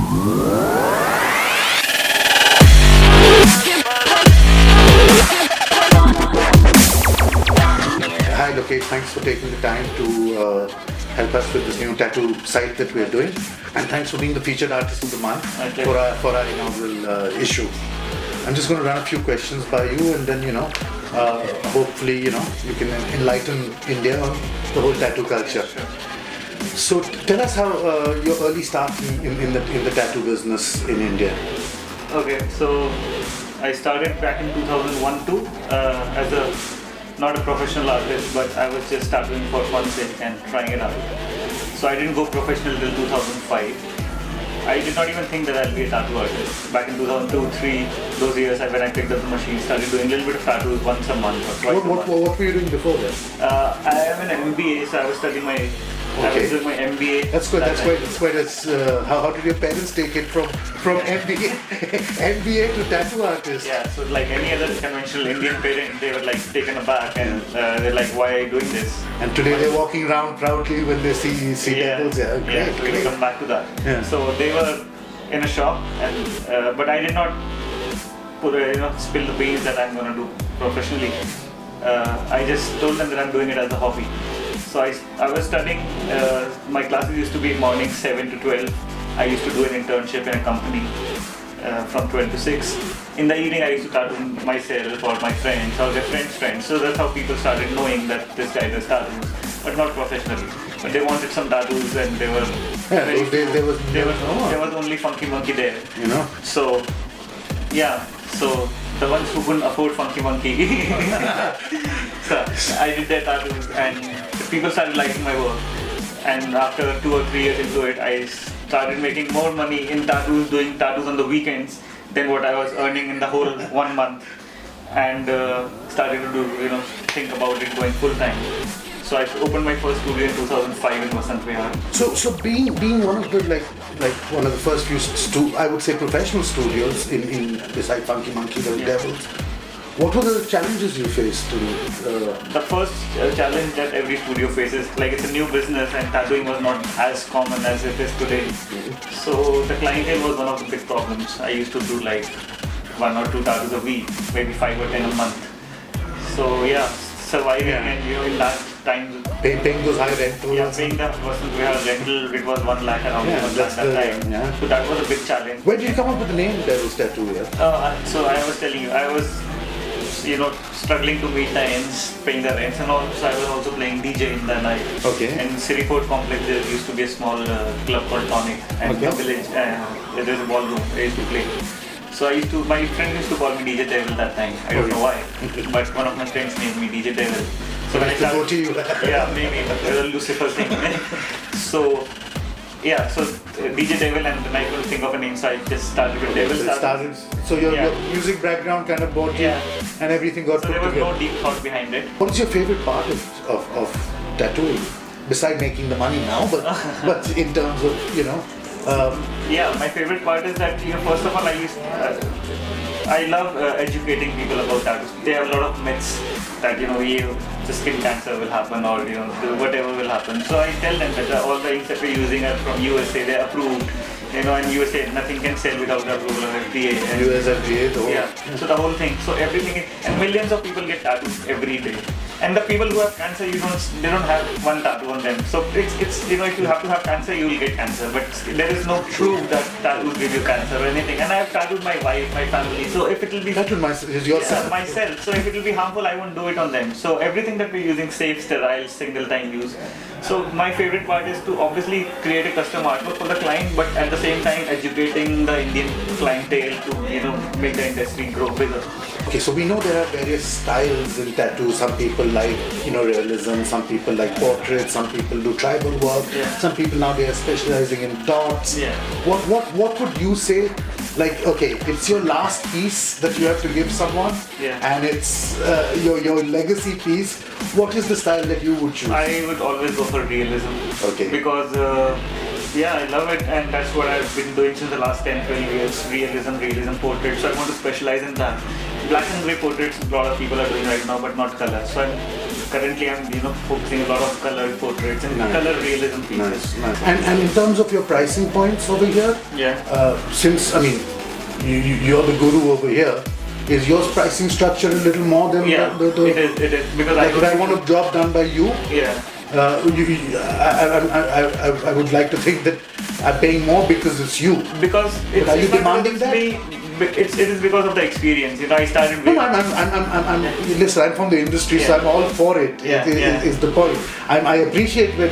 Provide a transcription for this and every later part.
Hi Lokesh, thanks for taking the time to help us with this new tattoo site that we're doing, and thanks for being the featured artist of the month for our inaugural issue. I'm just going to run a few questions by you, and then hopefully you can enlighten India on the whole tattoo culture. So tell us how your early start in the tattoo business in India. Okay, so I started back in 2001-2 as not a professional artist, but I was just tattooing for fun sake and trying it out. So I didn't go professional till 2005. I did not even think that I'll be a tattoo artist. Back in 2002-3, those years when I picked up the machine, started doing a little bit of tattoos once a month or twice a month. What were you doing before that? I am an MBA, so I was studying my I was doing my MBA. That's good. That's quite. How did your parents take it from MBA to tattoo artist? Yeah. So like any other conventional Indian parent, they were like taken aback and they're like, "Why are you doing this?" And today they're walking around proudly when they see Devilz. Yeah. Great. So we'll come back to that. Yeah. So they were in a shock, and but I did not spill the beans that I'm gonna do professionally. I just told them that I'm doing it as a hobby. So I was studying, my classes used to be morning 7 to 12. I used to do an internship in a company from 12 to 6. In the evening I used to tattoo myself or my friends or their friends. So that's how people started knowing that this guy does tattoos, but not professionally. But they wanted some tattoos and they were there was only Funky Monkey there. So so the ones who couldn't afford Funky Monkey, so I did their tattoos and people started liking my work. And after 2 or 3 years into it, I started making more money in tattoos, doing tattoos on the weekends than what I was earning in the whole 1 month, and started to think about it going full time. So I opened my first studio in 2005 in Vasant Vihar. So being one of the one of the first few I would say professional studios in beside Funky Monkey, the Devilz. What were the challenges you faced? The first challenge that every studio faces, like it's a new business and tattooing was not as common as it is today. So the clientele was one of the big problems. I used to do like 1 or 2 tattoos a week, maybe 5 or 10 a month. So surviving and in that time paying those high rentals. Yeah, paying the person we have rental, it was 1 lakh around 1 lakh that time. Yeah. So that was a big challenge. Where did you come up with the name Devilz Tattoo? So I was telling you, I was struggling to meet the ends, paying the rents and all. So I was also playing DJ in the night. Okay. In City Fort complex there used to be a small club called Tonic, and the village there's a ballroom I used to play. So my friend used to call me DJ Devil that time. I don't know why, but one of my friends named me DJ Devil. So when I started, maybe a Lucifer thing. So DJ Devil, and then I couldn't think of a name, so I just started with Devilz Tattooz. So your music background kind of brought you, and everything got put together. So there was no deep thought behind it. What is your favorite part of tattooing? Besides making the money now, but in terms of my favorite part is that first of all I love educating people about tattoos. They have a lot of myths that the skin cancer will happen or whatever will happen. So I tell them that all the inks that we're using are from USA. They're approved. In USA nothing can sell without the approval of FDA. US FDA, so the whole thing. So everything and millions of people get tattoos every day. And the people who have cancer, they don't have one tattoo on them. So it's if you have to have cancer, you will get cancer. But there is no proof that tattoos give you cancer or anything. And I have tattooed my wife, my family. So if it will be yourself. Myself. So if it will be harmful, I won't do it on them. So everything that we're using safe, sterile, single-time use. So my favorite part is to obviously create a custom artwork for the client, but at the same time educating the Indian clientele to make the industry grow bigger. Okay, so we know there are various styles in tattoo. Some people like realism, some people like portraits, some people do tribal work, some people now they are specializing in dots. What would you say? Like, okay, it's your last piece that you have to give someone, and it's your legacy piece. What is the style that you would choose? I would always go for realism. Okay. Because I love it, and that's what I've been doing since the last 10-12 years. Realism portrait. So I want to specialize in that. black and grey portraits a lot of people are doing right now, but not color. So currently I'm focusing a lot of colored portraits and color realism pieces. Nice. And in terms of your pricing points over here, since you're the guru over here, is your pricing structure a little more than it is because like if I want a job done by you, I would like to think that I'm paying more because it's you. Because are you demanding that? It is because of the experience. I started with... Listen, I'm from the industry, so I'm all for it. Is the point. I appreciate when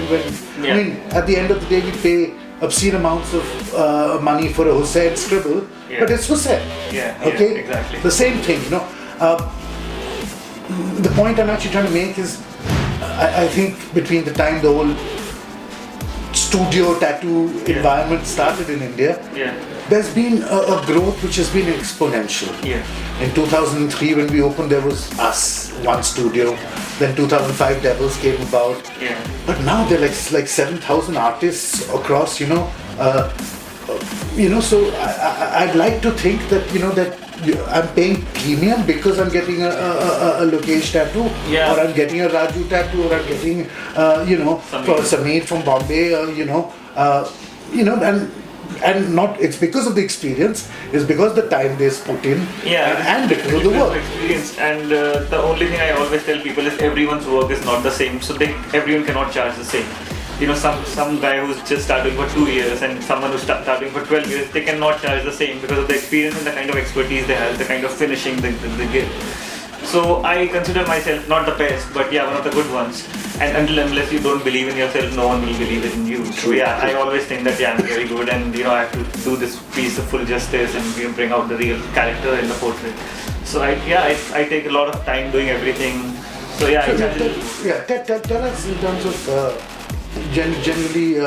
I mean, at the end of the day, we pay obscene amounts of money for a Hussein scribble, but it's Hussein. Okay? Exactly. The same thing, The point I'm actually trying to make is, I think between the time the whole studio tattoo environment started in India, there's been a growth which has been exponential. In 2003 when we opened, there was us, one studio. Then 2005 Devilz came about. But now there are like 7,000 artists across, So I'd like to think that, that I'm paying premium because I'm getting a Lokesh tattoo, or I'm getting a Raju tattoo, or I'm getting, Sameer from Bombay, and not, it's because of the experience, it's because the time they put in, and because of the work. Experience. And the only thing I always tell people is everyone's work is not the same, so everyone cannot charge the same. Some guy who's just starting for 2 years and someone who's starting for 12 years, they cannot charge the same because of the experience and the kind of expertise they have, the kind of finishing they give. So I consider myself not the best, but one of the good ones. And unless you don't believe in yourself, no one will believe in you. So I always think that I'm very good, and I have to do this piece of full justice and bring out the real character in the portrait. So I take a lot of time doing everything. So tell us in terms of generally,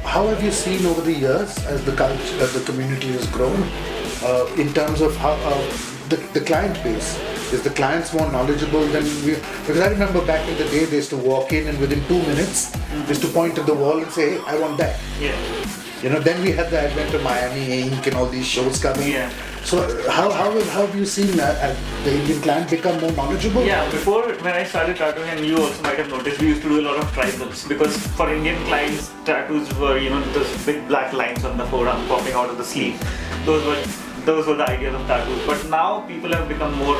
how have you seen over the years as the culture, as the community has grown, in terms of how the client base? Is the clients more knowledgeable than we? Because I remember back in the day, they used to walk in and within 2 minutes, they used to point at the wall and say, hey, I want that. Then we had the advent of Miami Ink and all these shows coming. So how have you seen the Indian client become more knowledgeable? Before, when I started tattooing, and you also might have noticed, we used to do a lot of tribals, because for Indian clients, tattoos were, those big black lines on the forearm popping out of the sleeve. Those were the ideas of tattoos. But now people have become more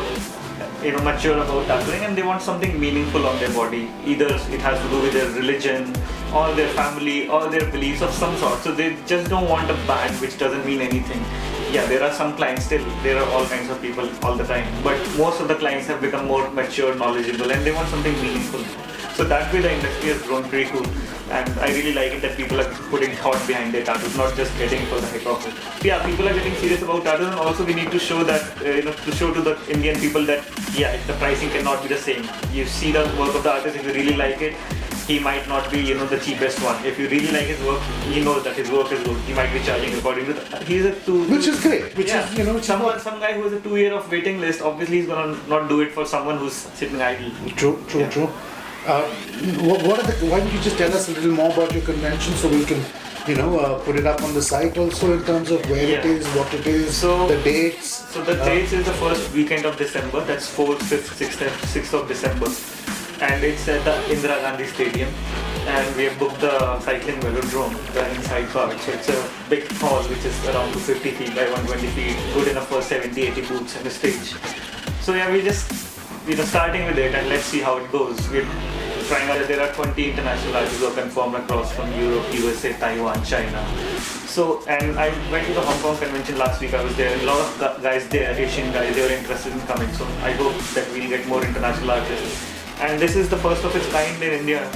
mature about tattooing, and they want something meaningful on their body. Either it has to do with their religion or their family or their beliefs of some sort. So they just don't want a band which doesn't mean anything. There are some clients still, there are all kinds of people all the time, but most of the clients have become more mature, knowledgeable, and they want something meaningful. So that way the industry has grown pretty cool, and I really like it that people are putting thought behind their tattoos, not just getting for the heck of it. People are getting serious about tattoos, and also we need to show that, to show to the Indian people that, the pricing cannot be the same. You see the work of the artist, if you really like it, he might not be, the cheapest one. If you really like his work, he knows that his work is good. He might be charging according to which is great. Some guy who has a 2 year of waiting list, obviously he's gonna not do it for someone who's sitting idle. True. Why don't you just tell us a little more about your convention so we can, put it up on the site also in terms of where it is, what it is, the dates. So the dates is the first weekend of December. That's 4th, 5th, 6th of December. And it's at the Indira Gandhi Stadium, and we have booked the cycling velodrome, the inside part. So it's a big hall which is around 250 feet by 120 feet, good enough for 70-80 booths and a stage. So we just starting with it, and let's see how it goes. We're trying out. There are 20 international artists who are confirmed across from Europe, USA, Taiwan, China. So, and I went to the Hong Kong convention last week. I was there. A lot of guys there, Asian guys, they were interested in coming. So I hope that we'll get more international artists. And this is the first of its kind in India.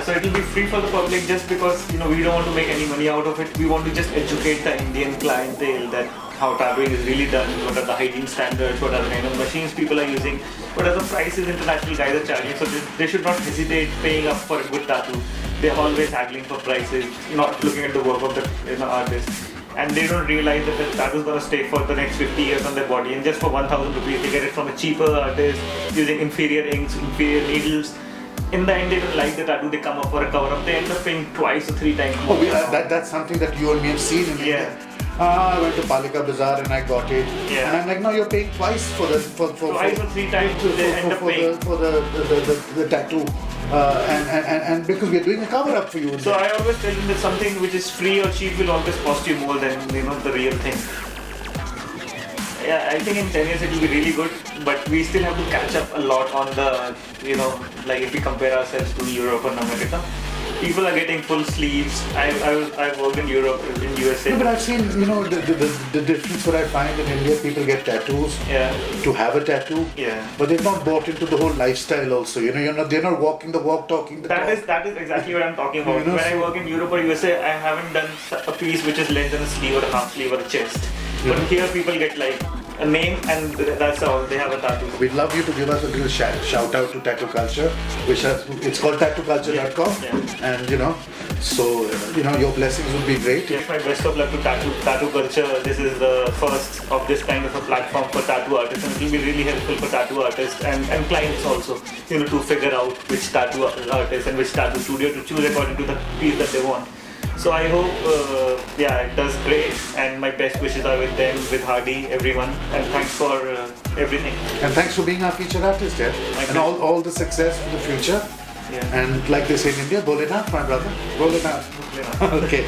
So it will be free for the public just because we don't want to make any money out of it. We want to just educate the Indian clientele that how tattooing is really done, what are the hygiene standards, what are the kind of machines people are using, what are the prices international guys are charging. So they should not hesitate paying up for a good tattoo. They're always haggling for prices, not looking at the work of the artist. And they don't realize that the tattoo is going to stay for the next 50 years on their body, and just for 1,000 rupees they get it from a cheaper artist using inferior inks, inferior needles. In the end, they don't like the tattoo, they come up for a cover-up, they end up paying twice or 3 times more. That's something that you and me have seen in India. I went to Palika Bazaar and I got it. Yeah. And I'm like, no, you're paying twice for the Twice or three times they end up paying. for the tattoo. And because we're doing a cover up for you. So I always tell them that something which is free or cheap will always cost you more than the real thing. Yeah, I think in 10 years it will be really good, but we still have to catch up a lot on the, like if we compare ourselves to Europe and America. People are getting full sleeves. I've worked in Europe, in USA. No, but I've seen, the difference what I find in India, people get tattoos to have a tattoo. Yeah. But they've not bought into the whole lifestyle also. They're not walking the walk, talking the talk. That is exactly what I'm talking about. When I work in Europe or USA, I haven't done a piece which is length in a sleeve or a half sleeve or a chest. But here people get like a name and that's all. They have a tattoo. We'd love you to give us a little shout out to Tattoo Culture, it's called tattooculture.com. Yeah. And your blessings would be great. Yes, my best of luck to Tattoo Culture. This is the first of this kind of a platform for tattoo artists, and it will be really helpful for tattoo artists and clients also, to figure out which tattoo artist and which tattoo studio to choose according to the piece that they want. So I hope, it does great, and my best wishes are with them, with Hardy, everyone, and thanks for everything. And thanks for being our featured artist, and all the success for the future. Yeah. And like they say in India, Bolenath, my brother. Bolenath. Okay.